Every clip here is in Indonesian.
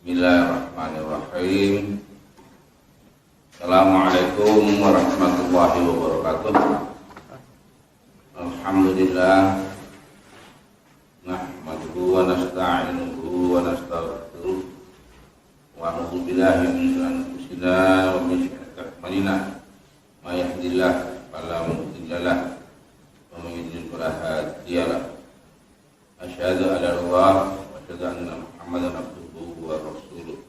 Bismillahirrahmanirrahim. Assalamualaikum warahmatullahi wabarakatuh. Alhamdulillah. Nahmaduhu wa nasta'inuhu wa nastaghfiruh. Wa na'udzu billahi min syururi anfusina wa min sayyi'ati a'malina. May yahdihillahu fala mudilla lahu wa may yudlil fala hadiya lahu. Asyhadu an la ilaha illallah wa asyhadu anna Muhammadan abduhu wa rasuluh.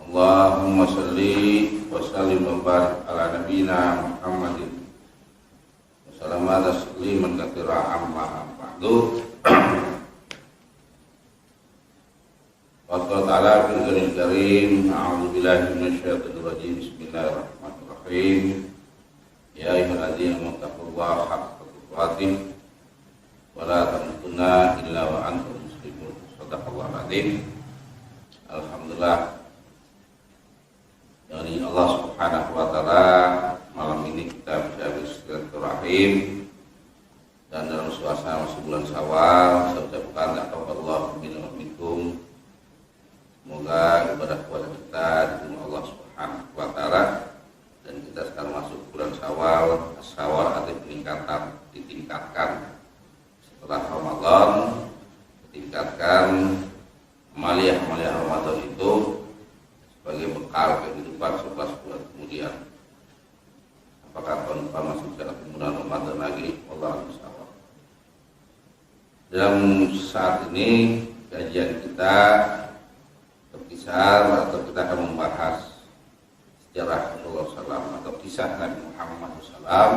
Allahumma shalli wa sallim wa barik ala nabiyyina Muhammadin wa sallam tasliman katsira amma ba'du. Qala ta'ala fil Qur'anil Karim, a'udzu billahi minasyaitonir rajim. Bismillahirrahmanirrahim. Ya ayyuhalladzina amanu taqullaha haqqa tuqatih wa la tamutunna illa wa antum muslimun. Shadaqallahul adzim. Alhamdulillah, dari Allah Subhanahu wa taala, malam ini kita bisa bersilaturahim dan dalam suasana masih bulan Syawal. Saya ucapkan taqabbalallahu minna wa minkum. Semoga ibadah puasa kita diterima Allah Subhanahu wa taala dan kita sekarang masuk bulan Syawal. Syawal ada peningkatan, ditingkatkan setelah Ramadan, ditingkatkan amalia-amalia Ramadan itu sebagai bekal kehidupan 11 bulan kemudian. Apakah tahun depan masuk dalam bulan Ramadan lagi? Wallahu a'lam. Dalam saat ini kajian kita berkisar atau kita akan membahas sejarah Rasulullah SAW atau kisah Nabi Muhammad SAW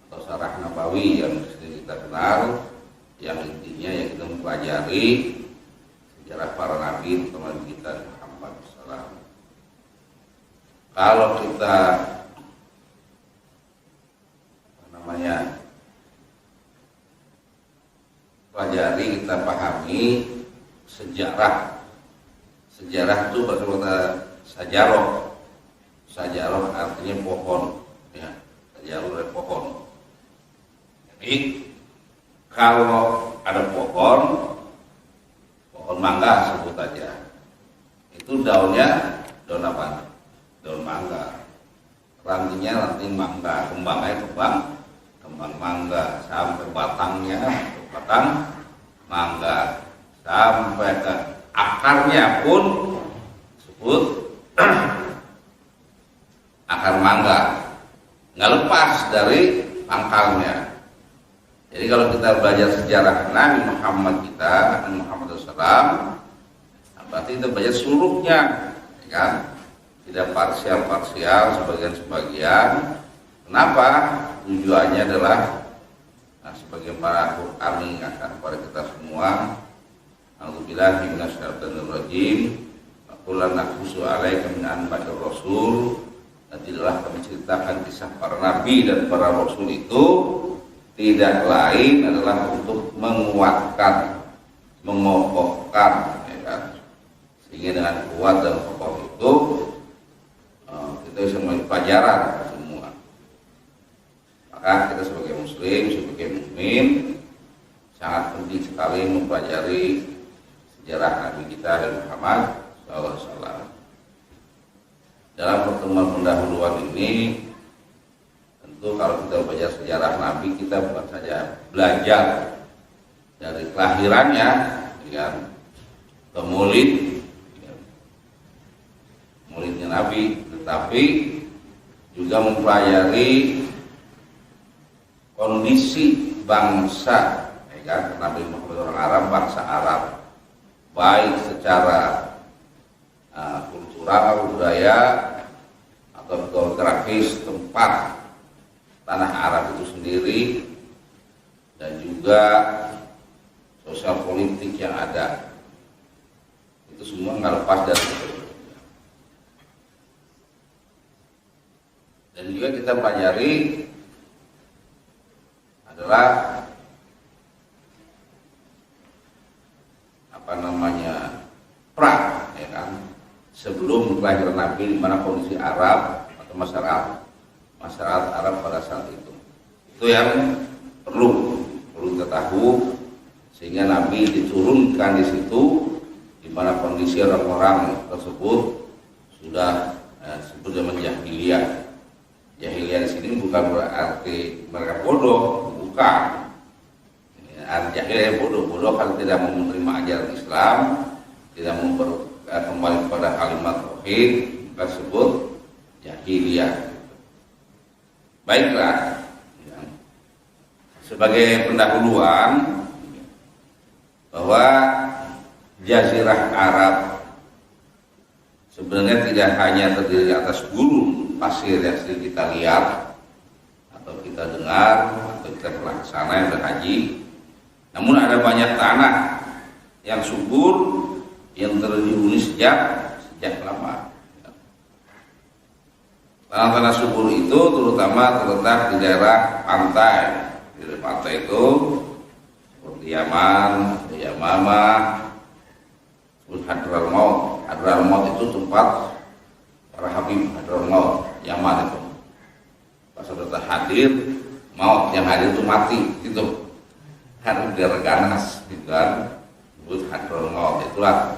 atau Sarah Nabawi yang sering kita kenal, yang intinya yang kita mempelajari sejarah para nabi terutama kita Muhammad SAW. Kalau kita pelajari, kita pahami sejarah itu berkata sajaroh artinya pohon, ya, sajaroh dari pohon. Jadi kalau ada pohon mangga sebut aja, itu daunnya daun apa? Daun mangga. Rantingnya ranting mangga, kembangnya kembang mangga, sampai batangnya batang mangga, sampai ke akarnya pun disebut akar mangga, nggak lepas dari pangkalnya. Jadi kalau kita belajar sejarah Nabi Muhammad SAW, berarti kita belajar seluruhnya, ya kan? Tidak parsial, sebagian. Kenapa? Tujuannya adalah sebagai para Quran mengingatkan kepada kita semua, a'udzubillahi minasyaitonir rajim, qul la naqussu 'alaika min anba'ir rasul, dan tidaklah kami ceritakan kisah para nabi dan para rasul itu tidak lain adalah untuk menguatkan, mengokohkan, ya kan? Sehingga dengan kuat dan kokoh itu kita bisa mengambil pelajaran semua. Maka kita sebagai muslim, sebagai mukmin sangat penting sekali mempelajari sejarah Nabi kita Nabi Muhammad SAW. Dalam pertemuan pendahuluan ini, tentu kalau kita belajar sejarah Nabi, kita bukan saja belajar dari kelahirannya, ya, ke maulidnya Nabi, tetapi juga mempelajari kondisi bangsa, ya kan? Nabi Muhammad orang Arab, bangsa Arab, baik secara kultural, budaya atau geografis tempat tanah Arab itu sendiri, dan juga sosial politik yang ada, itu semua nggak lepas dari itu. Dan juga kita pelajari adalah perang, ya kan? Sebelum kelahiran Nabi, di mana kondisi Arab atau masyarakat Arab pada saat itu. Itu yang perlu kita tahu, sehingga Nabi diturunkan di situ, di mana kondisi orang-orang tersebut sudah sebut zaman jahiliyah. Jahiliyah di sini bukan berarti mereka bodoh, bukan. Arti jahiliyah bodoh kalau tidak mau menerima ajaran Islam, tidak mau kembali kepada kalimat tauhid, tersebut jahiliyah. Baiklah, sebagai pendahuluan bahwa Jazirah Arab sebenarnya tidak hanya terdiri atas gurun pasir yang sering kita lihat atau kita dengar atau kita pernah ke sana yang berhaji, namun ada banyak tanah yang subur yang terdihuni sejak lama. Tanah-tanah subur itu terutama terletak di daerah pantai. Di pantai itu seperti Yaman, Yamamah, Hadramaut. Hadramaut itu tempat para habib Hadramaut, Yaman itu. Pas sudah hadir, maut yang hadir itu mati, itu harus ganas, gitu kan. Disebut Hadramaut. Itulah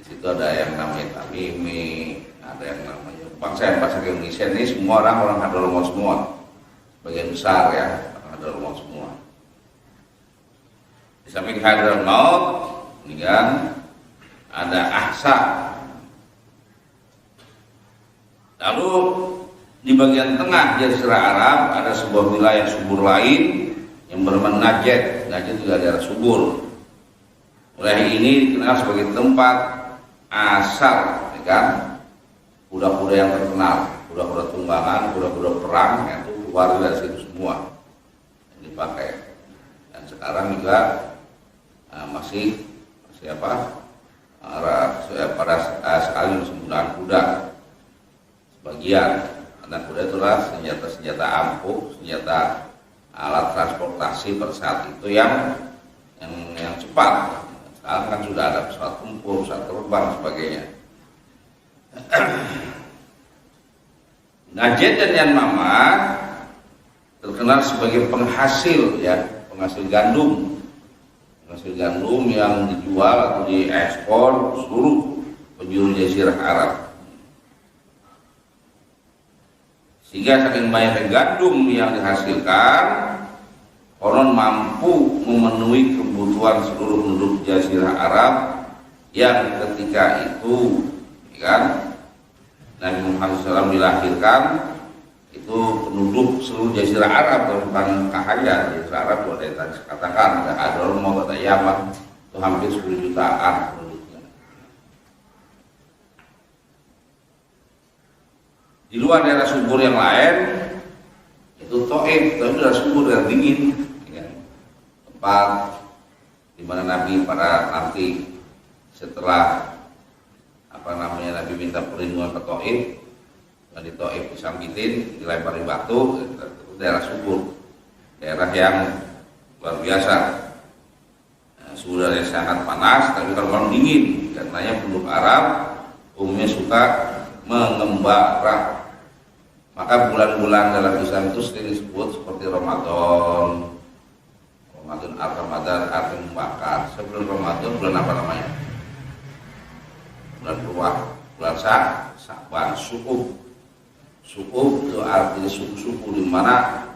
di situ ada yang namanya Tamimi, ada yang namanya bahasa Indonesia ini semua orang Hadramaut semua, bagian besar ya Hadramaut semua. Di samping Hadramaut ini kan ada Ahsa. Lalu di bagian tengah Jazirah Arab ada sebuah wilayah subur lain yang bernama Najd. Najd juga daerah subur. Wilayah ini dikenal sebagai tempat asal, ya kan, kuda-kuda yang terkenal, kuda-kuda tunggangan, kuda-kuda perang yang itu keluar dari situ semua yang dipakai. Dan sekarang juga masih pada sekali masih menggunakan kuda sebagian, karena kuda itulah senjata ampuh, senjata alat transportasi pada saat itu yang cepat. Sekarang kan sudah ada pesawat tempur, pesawat terbang dan sebagainya. Najd dan Yamamah terkenal sebagai penghasil gandum. Hasil gandum yang dijual atau diekspor seluruh penjuru Jazirah Arab. Sehingga saking banyaknya gandum yang dihasilkan, konon mampu memenuhi kebutuhan seluruh penduduk Jazirah Arab yang ketika itu, kan, Nabi Muhammad SAW dilahirkan itu penduduk seluruh Jazirah Arab, bukan Kahaya. Jazirah Arab ada yang tadi katakan ada Hadramaut, ada Yaman, itu hampir 10 jutaan penduduknya. Di luar daerah subur yang lain itu Taif, itu adalah subur yang dingin, ya, tempat di mana Nabi pada nanti setelah Nabi minta perlindungan ke Taif. Di Taif disambitin, dilempari batu, itu daerah subur, daerah yang luar biasa. Suhu yang sangat panas, tapi kalau malam dingin, karenanya penduduk Arab umumnya suka mengembara. Maka bulan-bulan dalam Islam itu sering disebut seperti Ramadan, arti membakar. Sebelum Ramadan bulan apa namanya? Bulan Ruah, bulan Sa'ban, Su'ub itu artinya suku-suku, di mana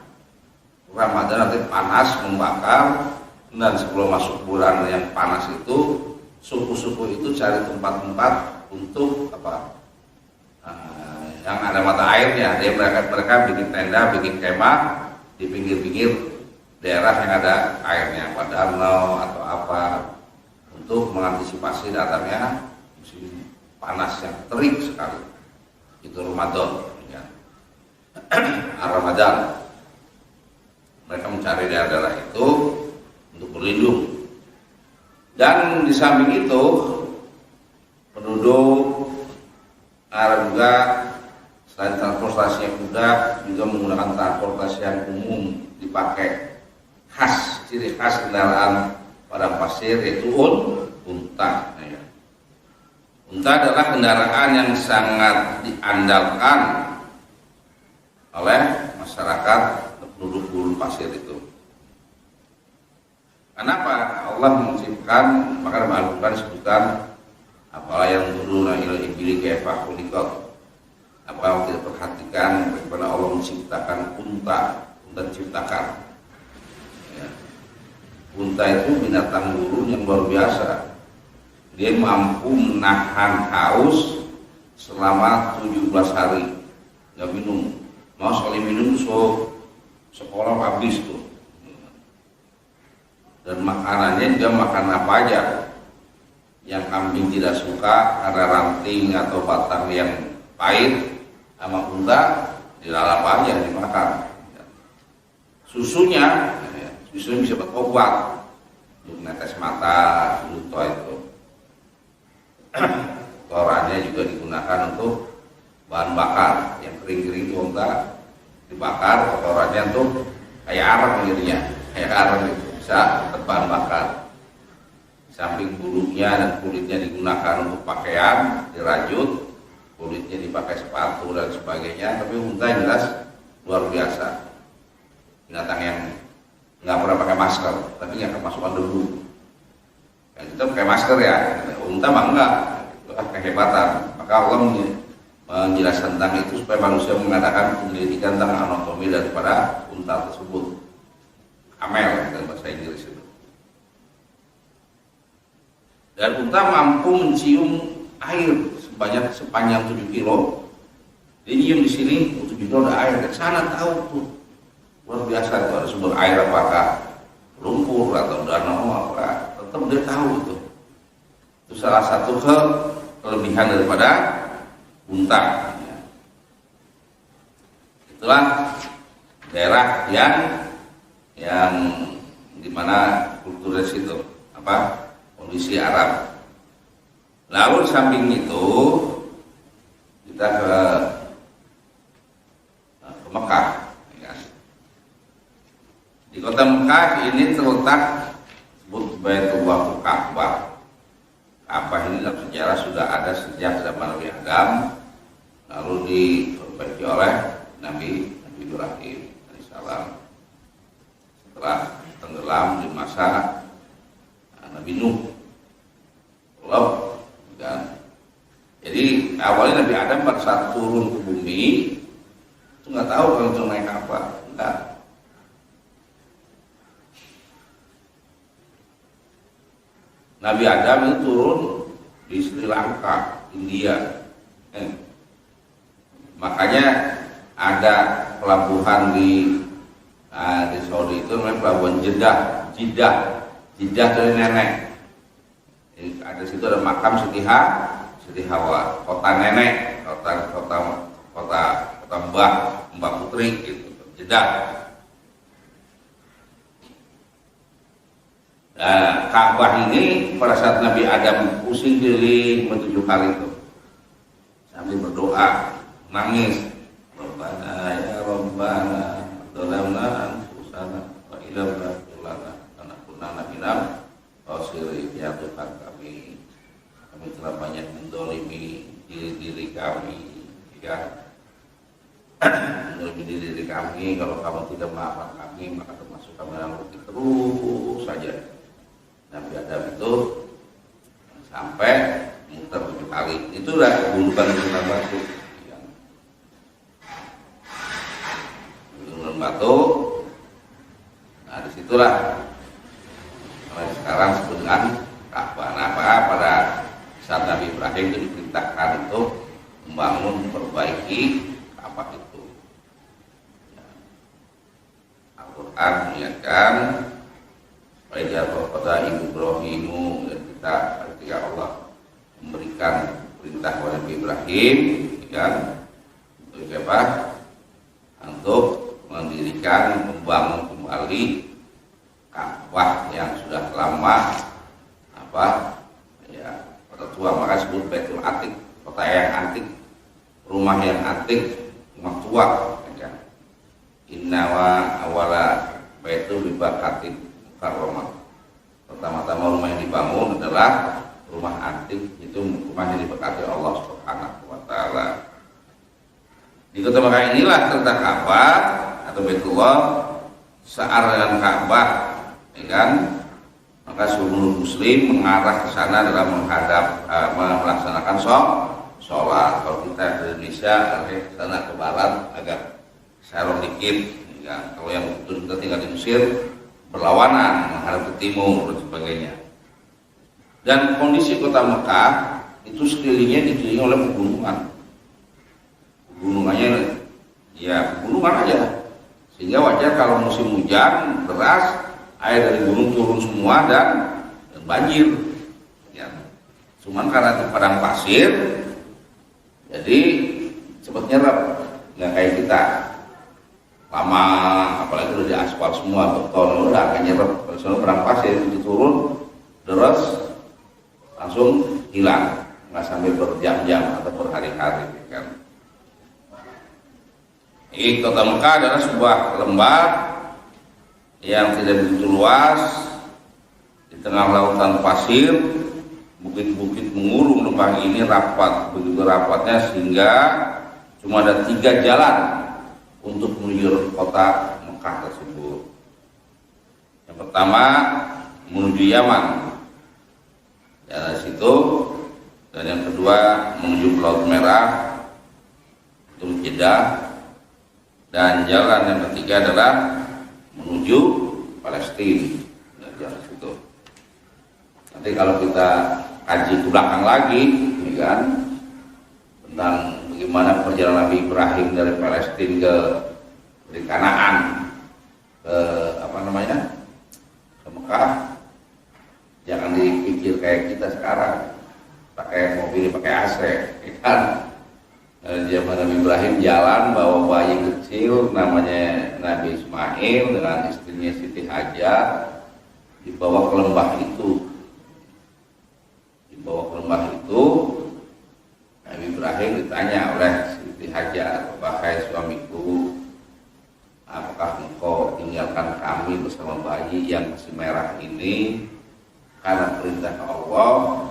Ramadan nanti panas membakar, dan sebelum masuk bulan yang panas itu suku-suku itu cari tempat-tempat untuk yang ada mata airnya. Dia mereka bikin tenda, bikin kemah di pinggir-pinggir daerah yang ada airnya, pada danau atau apa, untuk mengantisipasi datangnya musim panas yang terik sekali. Itu Ramadan. Ramadan, mereka mencari daerah-daerah itu untuk berlindung. Dan di samping itu penduduk Arab juga selain transportasi yang mudah juga menggunakan transportasi yang umum dipakai, ciri khas kendaraan padang pasir yaitu unta. Unta adalah kendaraan yang sangat diandalkan oleh masyarakat penduduk gurun pasir itu. Kenapa Allah menciptakan, maka dalam Al-Quran disebutkan Apalah yang turuna ila ibili kaifa khuliqat. Apa tidak perhatikan bagaimana Allah menciptakan unta diciptakan. Ya. Unta itu binatang gurun yang luar biasa. Dia mampu menahan haus selama 17 hari nggak minum. Mau sekali minum sekolah habis tuh. Dan makanannya juga makan apa aja. Yang kambing tidak suka karena ranting atau batang yang pahit, sama unta dilalap aja dimakan. Susunya bisa buat obat untuk netes mata, luto itu. Korannya juga digunakan untuk bahan bakar. Yang kering-kering itu unta dibakar, kotorannya untuk kayak arang jadinya, kayak arang itu bisa bahan bakar. Samping bulunya dan kulitnya digunakan untuk pakaian, dirajut, kulitnya dipakai sepatu dan sebagainya. Tapi unta jelas luar biasa, binatang yang nggak pernah pakai masker, tapi nggak kemasukan debu. Yang kita pakai masker ya, unta mah enggak, itu kehebatan. Maka Allah menjelaskan tentang itu supaya manusia mengadakan penyelidikan tentang anatomi daripada unta tersebut. Camel dalam bahasa Inggris itu. Dan unta mampu mencium air sepanjang 7 kilo. Dia nyium di sini 7 kilo ada air, ke sana tahu tuh. Luar biasa itu, ada sumber air apakah lumpur atau danau apa, tetap dia tahu itu. Itu salah satu kelebihan daripada unta. Itulah daerah yang dimana kultur situ kondisi Arab. Lalu samping itu kita ke Mekah. Ya. Di kota Mekah ini terletak sebut Baitullah Ka'bah. Ka'bah ini dalam sejarah sudah ada sejak zaman Nabi Adam, lalu diperbaiki oleh Nabi Ibrahim alaihissalam setelah tenggelam di masa Nabi Nuh. Kan? Jadi awalnya Nabi Adam pada saat turun ke bumi itu nggak tahu kalau itu naik apa, enggak. Nabi Adam itu turun di Sri Lanka, India. Makanya ada pelabuhan di Saudi itu namanya pelabuhan Jeddah dari nenek. Ada situ ada makam Siti Hawa, kota nenek, kota Mbah Putri gitu, Jeddah. Nah, Ka'bah ini pada saat Nabi Adam pusing keliling 7 kali itu sambil berdoa, nangis, Rabbana ya Rabbana dhalamna anfusana wa illam taghfir lana lanakunanna minal khasirin. Ya Tuhan kami telah banyak mendolimi diri kami, ya mendolimi diri kami. Kalau kamu tidak maafkan kami, maka termasuk kami dalam rugi terus saja. Nabi Adam itu sampai muter 7 kali. Itulah gundukan batu. Gundukan batu. Nah disitulah sekarang disebut dengan Ka'bah. Nah, pada saat Nabi Ibrahim itu diperintahkan untuk membangun, memperbaiki Ka'bah itu. Al-Quran mengingatkan pada pada Ibrahimu, dan kita ketika Allah memberikan perintah kepada Nabi Ibrahim, kan, untuk apa? Untuk mendirikan, membangun kembali Ka'bah yang sudah lama kota tua, maka disebut Baitul Atiq, kota yang antik, rumah yang antik, rumah tua, ya kan? Innawa awala Baitul Bibakatin Karomah. Pertama-tama rumah yang dibangun adalah rumah antik, itu rumah yang diberkati Allah Subhanahu wa taala. Di kota Mekah inilah terletak Ka'bah atau Baitullah, searah dengan Ka'bah, ya kan? maka seluruh muslim mengarah ke sana dalam menghadap melaksanakan sholat. Kalau kita di Indonesia ke sana ke barat agak serong dikit ya. Kalau yang kita tinggal di Mesir berlawanan menghadap ke timur dan sebagainya. Dan kondisi kota Mekah itu sekelilingnya dikelilingi oleh pegunungan. Pegunungannya ya pegunungan aja, sehingga wajar kalau musim hujan deras air dari gunung turun semua dan banjir ya. Cuman karena itu padang pasir jadi cepat nyerap, nggak kayak kita lama, apalagi udah di aspal semua beton udah akan nyerap. Kalau padang pasir itu turun deras langsung hilang, nggak sampai berjam-jam atau berhari-hari kan. Ini kota Mekah adalah sebuah lembah yang tidak begitu luas di tengah lautan pasir. Bukit-bukit mengurung lembah ini rapat, begitu rapatnya sehingga cuma ada 3 jalan untuk menuju kota Mekah tersebut. Yang pertama menuju Yaman dari situ, dan yang kedua menuju Laut Merah itu Jeddah, dan jalan yang ketiga adalah menuju Palestina. Jalan situ. Nanti kalau kita kaji ke belakang lagi, ya kan, tentang bagaimana perjalanan Nabi Ibrahim dari Palestina dari Kanaan ke ke Mekah, jangan dipikir kayak kita sekarang pakai mobil pakai AC, ya kan. Dari zaman Nabi Ibrahim jalan bawa bayi kecil namanya Nabi Ismail dengan istrinya Siti Hajar, dibawa ke lembah itu. Nabi Ibrahim ditanya oleh Siti Hajar, "Wahai suamiku, apakah engkau tinggalkan kami bersama bayi yang masih merah ini karena perintah Allah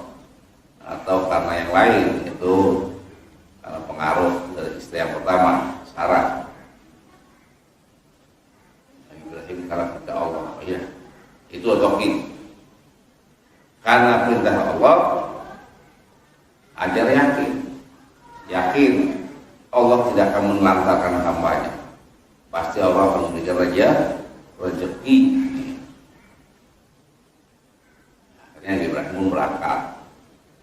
atau karena yang lain?" Itu karena pengaruh dari istri yang pertama, Sarah. Nabi Ibrahim karena perintah Allah. Oh iya, itu otokit. Karena perintah Allah, Hajar yakin Allah tidak akan menelantarkan hambanya. Pasti Allah akan memberikan rezeki. Akhirnya Nabi Ibrahim pun berangkat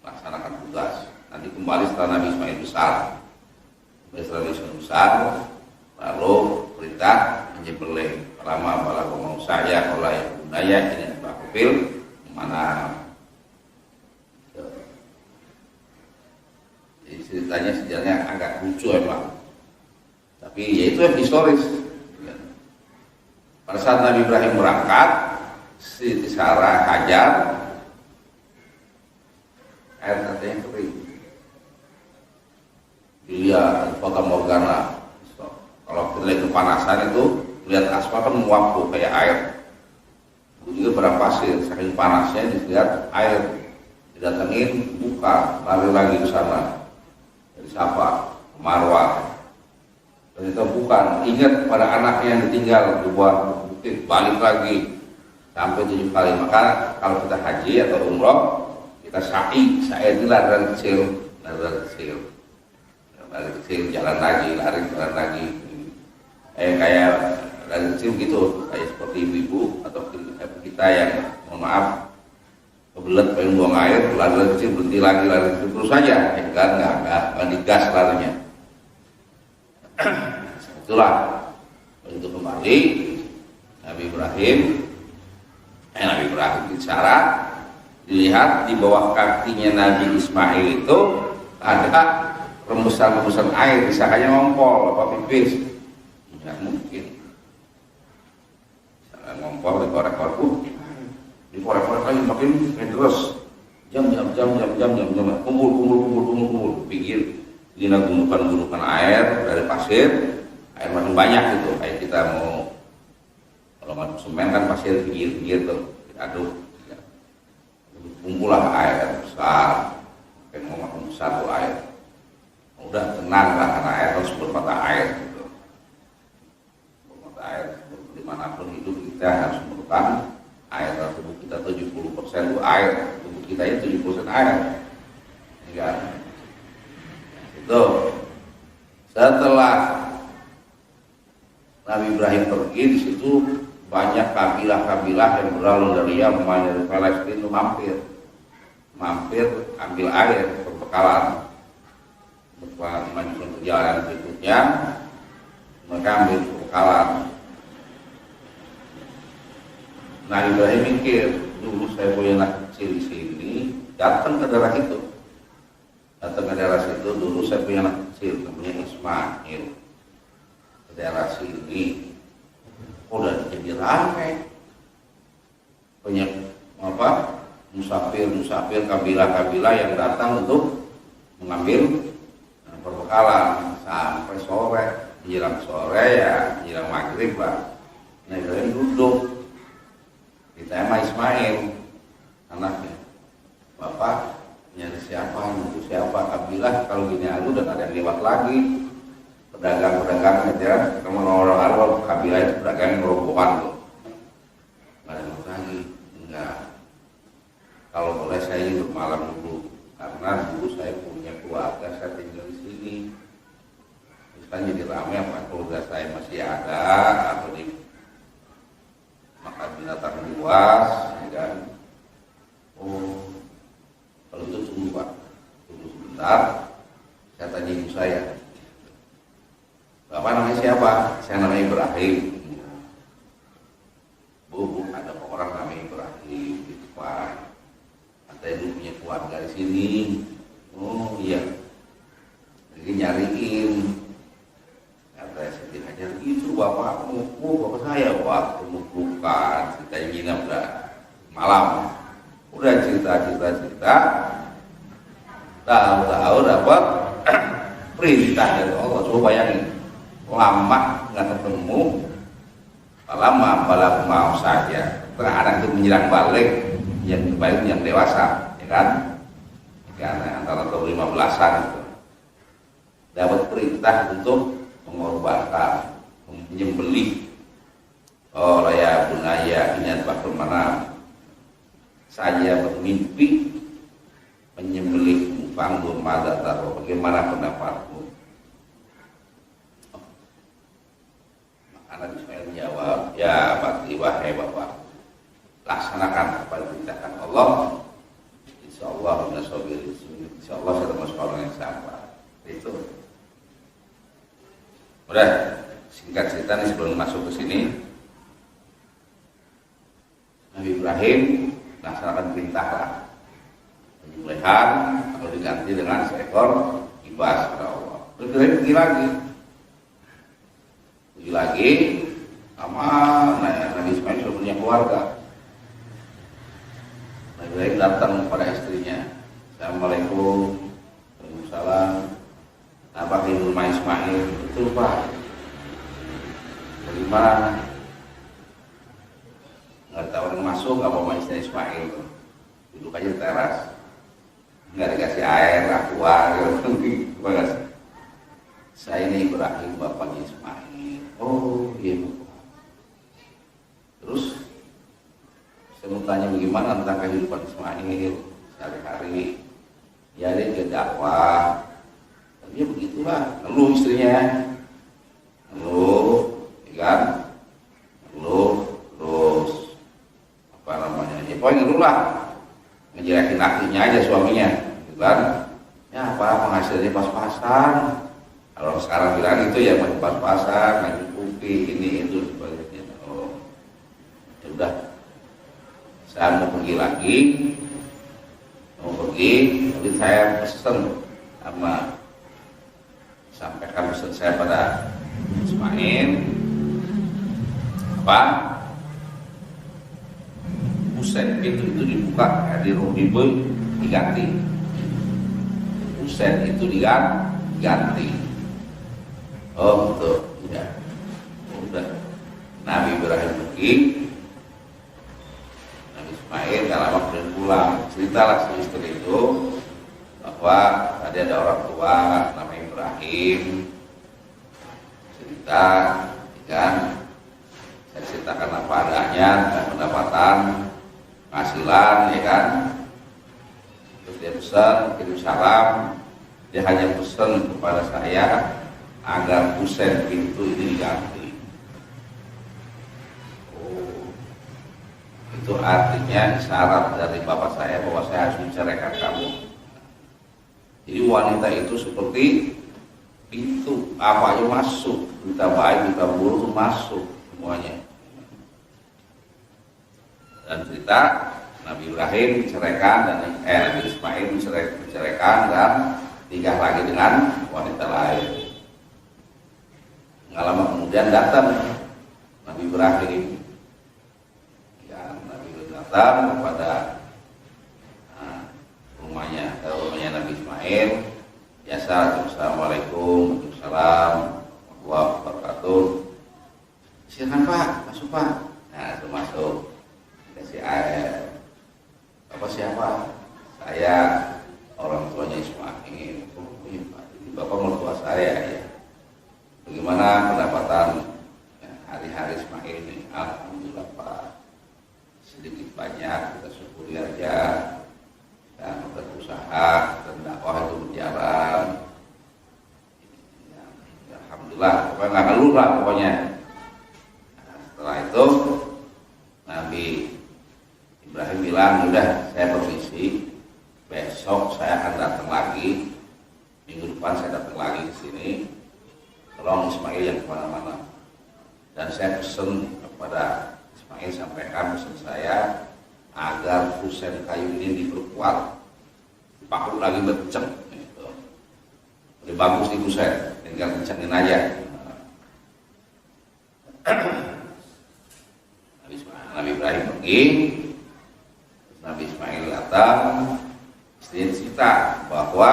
melaksanakan tugas. Nanti kembali setelah Nabi Ismail besar, lalu perintah menyembelih. Lama bala mau saya oleh budaya ini Pak Kopil mana. Jadi ceritanya sejarahnya agak lucu emang, tapi ya itu yang historis. Pada saat Nabi Ibrahim berangkat, Siti Sarah Hajar air katanya kering. Dilihat Fata Morgana. Kalau kita lihat kepanasan itu, lihat aspal kan menguap tuh kayak air. Begitu pada pasir, saking panasnya dilihat air. Didatengin, buka, lari lagi ke sana. Dari Safa, Marwah. Dan itu bukan, ingat pada anaknya yang ditinggal di bawah bukit, balik lagi sampai 7 kali. Maka kalau kita haji atau umroh, kita sa'i itu lari kecil, jalan lagi, jalan lagi. Kayak lari kecil gitu, kayak seperti ibu-ibu atau kita yang mohon maaf kebelet pengen buang air, lari kecil berhenti lagi, lari kecil terus saja, kan nggak digas larinya. Itulah begitu kembali Nabi Ibrahim Sarah, dilihat di bawah kakinya Nabi Ismail itu ada rembusan air, disangkanya ngompol apa pipis. Tidak mungkin. Misalnya ngompol dikorek-korek lagi makin terus jam kumpul pikir ini gundukan air dari pasir, air makin banyak gitu. Kayak kita mau kalau ngaduk semen kan pasir pinggir tuh diaduk, kumpullah air besar, kayak mau makin besar tuh air. Udah tenang lah karena air harus bermata air gitu. Bermata air dimanapun hidup kita harus memerlukan air tersebut. Kita 70 30% itu air, tubuh kita itu 70% air, ya kan? Itu setelah Nabi Ibrahim pergi, di situ banyak kabilah-kabilah yang berlalu dari Yaman, dari Palestina itu mampir ambil air perbekalan untuk melanjutkan perjalanan berikutnya. Mereka ambil perbekalan. Nabi Ibrahim mikir, dulu saya punya anak kecil di sini, datang ke daerah itu. Dulu saya punya anak kecil namanya Ismail. Ke daerah sini udah jadi ramai, banyak musafir kabilah-kabilah yang datang untuk mengambil perbekalan sampai sore, menjelang sore ya menjelang maghrib lah. Nah, Ibrahim duduk, ditanya Ismail anaknya, bapak nyari siapa, nunggu siapa, kabilah kalau gini aku udah ada yang lewat lagi, pedagang aja, kalau orang Arab kabilah itu pedagang robohan tuh, nggak ada yang lagi, enggak. Kalau boleh saya hidup malam dulu, karena dulu saya punya keluarga, saya tinggal di sini. Terus kan jadi ramai, apa keluarga saya masih ada atau di makan binatang buas, ya kan? Oh, kalau itu tunggu Pak, tunggu sebentar, saya tanya ibu saya, bapak namanya siapa? Saya namanya Ibrahim. Bu, ada orang namanya Ibrahim, gitu Pak. Saya dulu punya keluarga di sini. Oh iya, jadi nyariin. Kata saya aja itu bapakmu, bapak saya. Wah, bukan, ceritanya nginep udah malam. Udah cerita. Tahu dapat perintah dari Allah. Coba bayangin, lama nggak ketemu, lama mau saja. Terkadang itu menyerang balik. Yang baik yang dewasa, ya kan? Karena antara 15-an itu dapat perintah untuk mengorbankan, menyembelih. Oh ya bunaya, ini adalah manam. Saya bermimpi menyembelih panggung mada taruh. Bagaimana pendapatmu? Anak Ismail menjawab, ya bakti wahai bapak, laksanakan apa yang diperintahkan Allah. Insyaallah insyaallah saya termasuk orang yang sabar. Itu udah singkat cerita nih sebelum masuk ke sini. Nabi Ibrahim laksanakan perintah lah, penyembelihan kalau diganti dengan seekor kibas pada Allah. Terus Ibrahim pergi lagi sama Nabi Ismail sudah punya keluarga. Ibrahim datang kepada istrinya, Assalamualaikum, Waalaikumsalam. Apa di rumah Ismail? Betul Pak. Bagaimana? Nggak tahu orang masuk, nggak mau istri Ismail. Duduk aja di teras, nggak dikasih air, aqua, gitu. Saya ini Ibrahim, bapaknya Ismail. Oh iya. Terus saya mau tanya bagaimana tentang kehidupan Ismail sehari-hari. Ya dia ke dakwah, tapi ya begitulah. Ngeluh istrinya, ngeluh, ya kan? Ngeluh, terus apa namanya? Ya pokoknya ngeluh lah, ngejelekin lakinya aja suaminya, gitu kan? Ya apa penghasilnya pas-pasan. Kalau sekarang bilang itu ya masih pas-pasan, nggak cukupi ini itu sebagainya. Oh, ya udah. Saya mau pergi lagi, tapi saya pesen sama sampaikan pesan saya pada Ismail apa? Buset itu dibuka, dirubibun diganti. Buset itu diganti. Oh betul, ya. Udah. Nabi Ibrahim pergi. Ismail gak lama kemudian pulang. Ceritalah si istri itu bahwa tadi ada orang tua namanya Ibrahim, cerita, kan? Saya ceritakan apa adanya dan pendapatan. penghasilan, ya kan. Terus dia pesan, kirim salam. Dia hanya pesan kepada saya agar kusen pintu ini diganti. Itu artinya syarat dari bapak saya bahwa saya harus menceraikan kamu. Jadi wanita itu seperti pintu, apa aja masuk, berita baik, berita buruk masuk semuanya. Dan cerita Nabi Ibrahim menceraikan dan Nabi Ismail menceraikan dan nikah lagi dengan wanita lain. Nggak lama kemudian datang Nabi Ibrahim. Datang kepada rumahnya Nabi Ismail, biasa, assalamualaikum, waalaikumsalam, warahmatullahi wabarakatuh. Silakan Pak, masuk Pak. Nah, itu masuk, kasih air. Bapak siapa? Saya orang tuanya Ismail. Oh iya Pak, ini Bapak mertua saya ya. Bagaimana pendapatan hari-hari Ismail ini? Alhamdulillah Pak, sedikit banyak kita syukuri aja, dan berusaha dan dakwah itu berjalan. Ya, alhamdulillah, pokoknya nggak ngeluh lah pokoknya. Nah, setelah itu Nabi Ibrahim bilang, udah saya permisi, besok saya akan datang lagi, minggu depan saya datang lagi ke sini, tolong Ismail yang kemana-mana. Dan saya pesan kepada Ismail, sampaikan pesan saya agar kusen kayu ini diperkuat, dipakul lagi benceng gitu. Lebih bagus di kusen, tinggal kencengin aja. Nabi Ibrahim pergi, Nabi Ismail datang, istrinya cerita bahwa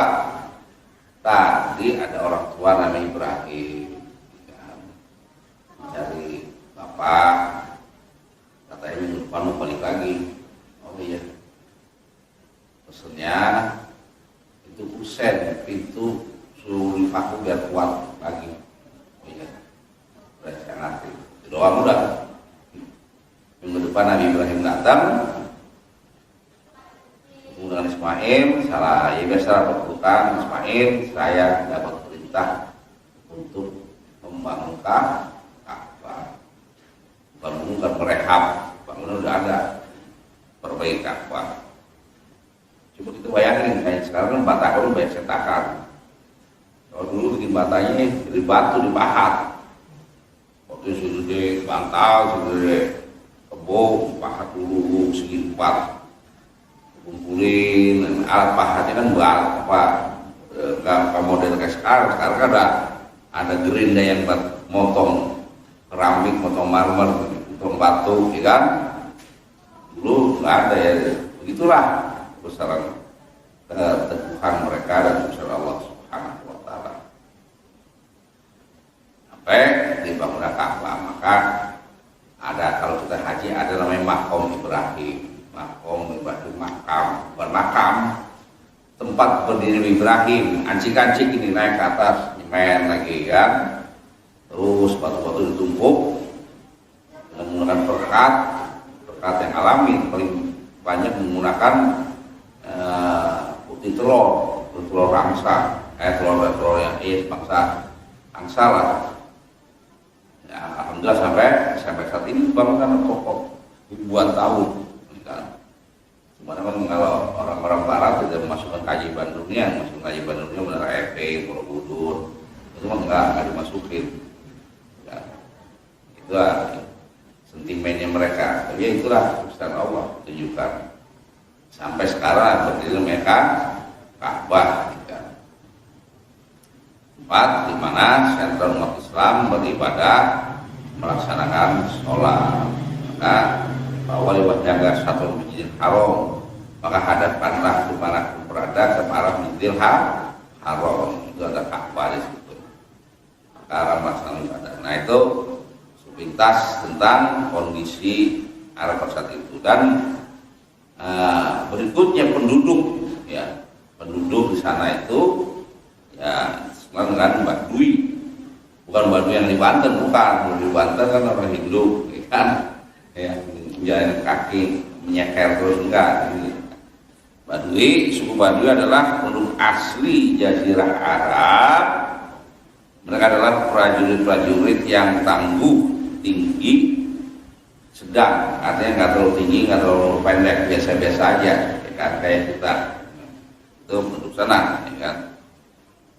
tadi ada orang tua namanya Ibrahim dari bapak, katanya minggu depan mau balik lagi. Oh iya, pesennya itu kusen pintu suruh dipaku biar kuat lagi. Oh iya, udah saya ngerti. Doa mudah. Minggu depan Nabi Ibrahim datang dengan Ismail, salah ya biasa berpelukan. Ismail, saya dapat perintah untuk membangun Ka'bah, bukan merehab, bangunan udah ada, perbaiki Ka'bah. Coba kita bayangin, kayak sekarang kan bata kan banyak cetakan. Kalau dulu bikin batanya dari batu dipahat, waktu segede bantal, segede kebo, pahat dulu segi 4, kumpulin, alat pahatnya kan nggak model kayak sekarang. Sekarang kan ada gerinda yang buat motong keramik, motong marmer, motong batu, ya kan? Dulu nggak ada ya. Begitulah besaran keteguhan mereka dan besaran Allah Subhanahu Wa Taala. Sampai dibangun Ka'bah, maka ada, kalau kita haji ada namanya Maqam Ibrahim. Maqam Ibrahim, makam, bukan makam, tempat berdiri Ibrahim. Ancik-ancik ini naik ke atas, nyemen lagi kan, terus batu-batu ditumpuk menggunakan perkat yang alami. Paling banyak menggunakan putih telur angsa, telur yang bangsa angsa lah. Ya, alhamdulillah sampai saat ini bangunan kokoh ribuan tahun. Sebenarnya kan kalau orang-orang barat tidak memasukkan keajaiban dunia, benar Eiffel, Borobudur, itu mah enggak dimasukin. Ya, itulah sentimennya mereka. Tapi ya itulah kebesaran Allah tunjukkan. Sampai sekarang berdiri mereka Ka'bah, ya. Tempat di mana sentral umat Islam beribadah, melaksanakan sholat. Maka bahwa lewat jaga satu Masjidil Haram, maka hadapkanlah dimana berada ke arah Masjidil Haram. Itu ada Ka'bah di situ. Maka arah melaksanakan ibadah. Nah itu sepintas tentang kondisi Arab pada saat itu. Dan berikutnya penduduk di sana itu ya dengan Badui. Bukan Badui yang di Banten, bukan. Di Banten kan orang Hindu, kan? Ya, jalan kaki menyeker terus, enggak. Badui, suku Badui adalah penduduk asli Jazirah Arab. Mereka adalah prajurit-prajurit yang tangguh, tinggi, sedang, artinya nggak terlalu tinggi, nggak terlalu pendek, biasa-biasa aja, ya kan? Kayak kita itu penduduk sana, ya kan?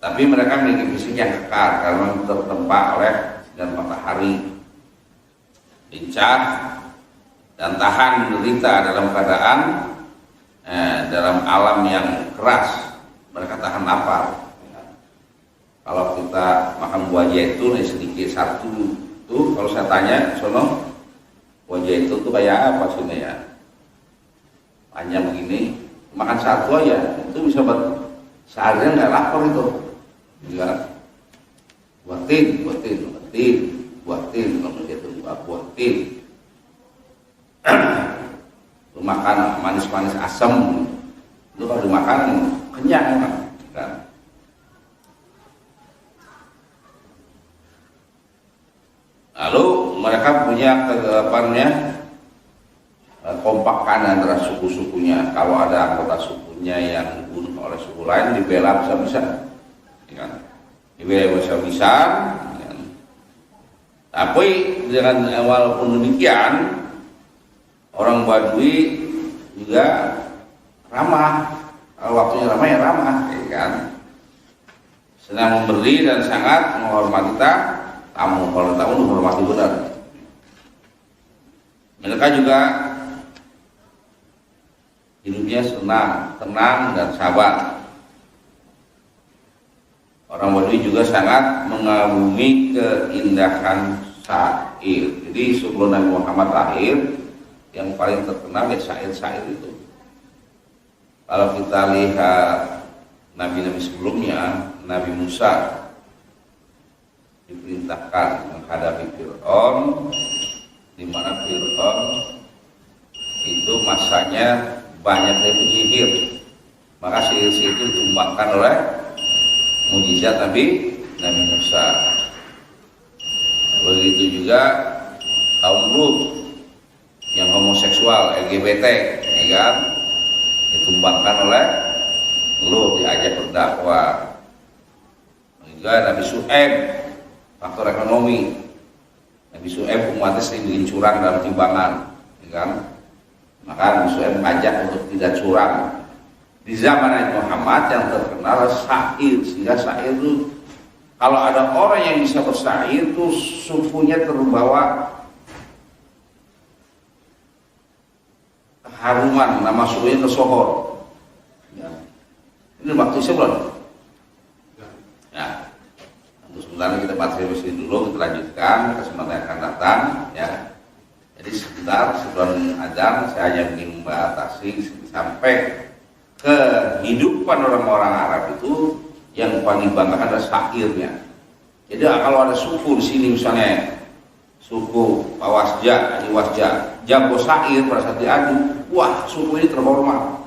Tapi mereka memiliki fisik yang kekar karena tertempa oleh sinar matahari, lincah dan tahan menderita dalam keadaan dalam alam yang keras. Mereka tahan lapar. Kalau kita makan buah zaitun sedikit satu tuh, kalau saya tanya sono buah zaitun tuh kayak apa sih ya, panjang begini, makan satu aja itu bisa buat seharian nggak lapar itu. Enggak, buatin kalau gitu buatin. Lu makan manis-manis asam, lu kalau dimakan kenyang kan. Lalu mereka punya kegelapannya kompakan antara suku-sukunya. Kalau ada anggota sukunya yang dibunuh oleh suku lain, dibela bisa-bisa, ya kan? Dibela bisa-bisa, ya kan? Tapi dengan walaupun demikian, orang Badui juga ramah. Kalau waktunya ramah ya ramah, ya kan? Senang memberi dan sangat menghormati tamu. Kalau tamu menghormati benar. Mereka juga hidupnya senang, tenang dan sabar. Orang Badui juga sangat mengagumi keindahan syair. Jadi sebelum Nabi Muhammad lahir, yang paling terkenal ya syair-syair itu. Kalau kita lihat nabi-nabi sebelumnya, Nabi Musa diperintahkan menghadapi Fir'aun, di mana Fir'aun itu masanya banyak dari penyihir, maka sihir-sihir itu ditumbangkan oleh mukjizat Nabi Musa. Begitu juga kaum Lut yang homoseksual, LGBT, ya kan, ditumbangkan oleh Lut, diajak berdakwah. Juga Nabi Syu'aib, faktor ekonomi. Nabi Syu'aib umatnya sering bikin curang dalam timbangan, ya kan? Maka Nabi Syu'aib mengajak untuk tidak curang. Di zaman Nabi Muhammad yang terkenal syair, sehingga syair itu kalau ada orang yang bisa bersyair itu sukunya terbawa keharuman, nama sukunya tersohor. Ya. Ini waktu sebelum. Ya. Untuk sementara kita bahas sini dulu, kita lanjutkan kesempatan yang akan datang. Ya. Jadi sebentar sebelum azan saya hanya ingin membatasi sampai kehidupan orang-orang Arab itu yang paling dibanggakan adalah syairnya. Jadi kalau ada suku di sini misalnya suku Pawasja, Adiwasja, jago syair pada saat diadu, wah suku ini terhormat.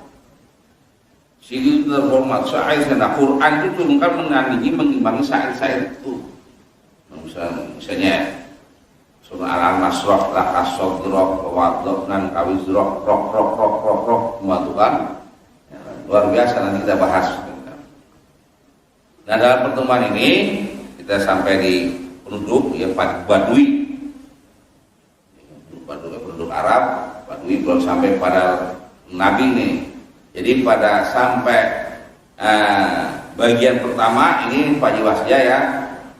Sini terhormat syair, karena Quran itu turunkan menandingi mengimbangi syair-syair itu. Misalnya surah Al-Nasrah, Lakasodrok, Wadoknan, Kawizrok, Rok, mematukan. Luar biasa, nanti kita bahas. Nah dalam pertemuan ini kita sampai di penduduk ya Badui, penduduk Arab, Badui belum sampai pada Nabi ini. Jadi pada sampai bagian pertama ini Pak Jiwasja ya,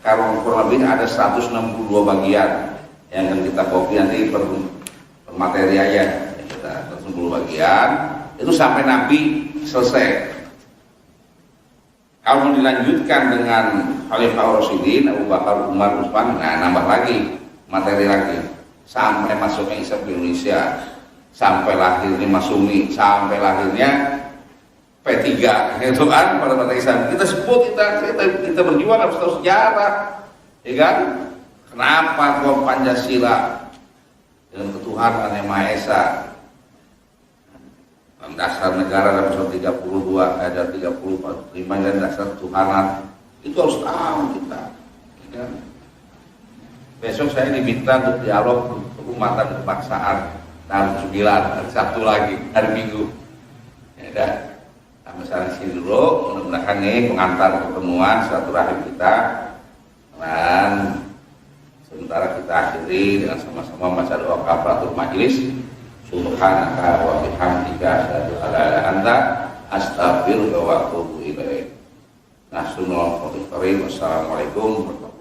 kalau kurang lebih ada 162 bagian yang akan kita copy nanti per materi aja. Kita 162 bagian itu sampai Nabi selesai. Kalau mau dilanjutkan dengan Khalifah Rasyidin, Abu Bakar, Umar, Utsman, nah nambah lagi materi lagi sampai masuknya Islam ke Indonesia, sampai lahirnya Masumi, sampai lahirnya P3, itu kan pada mata Islam. Kita sebut, kita berjuang harus tahu sejarah, ya kan? Kenapa kok Pancasila dengan ketuhanan yang Maha Esa, dasar negara dalam pasal 32 ada 35 dan dasar ketuhanan itu harus tahu kita, ya kan? Besok saya diminta untuk dialog keumatan kebangsaan tanggal 9 hari Sabtu lagi, hari Minggu. Ya udah, sampai sana sini dulu. Mudah-mudahan nih pengantar pertemuan silaturahim kita, dan sementara kita akhiri dengan sama-sama baca doa kafaratul majelis. Subhanaka wa bihamdika asyhadu an la ilaha illa anta astaghfiruka wa atubu ilaik. Wassalamualaikum warahmatullahi wabarakatuh.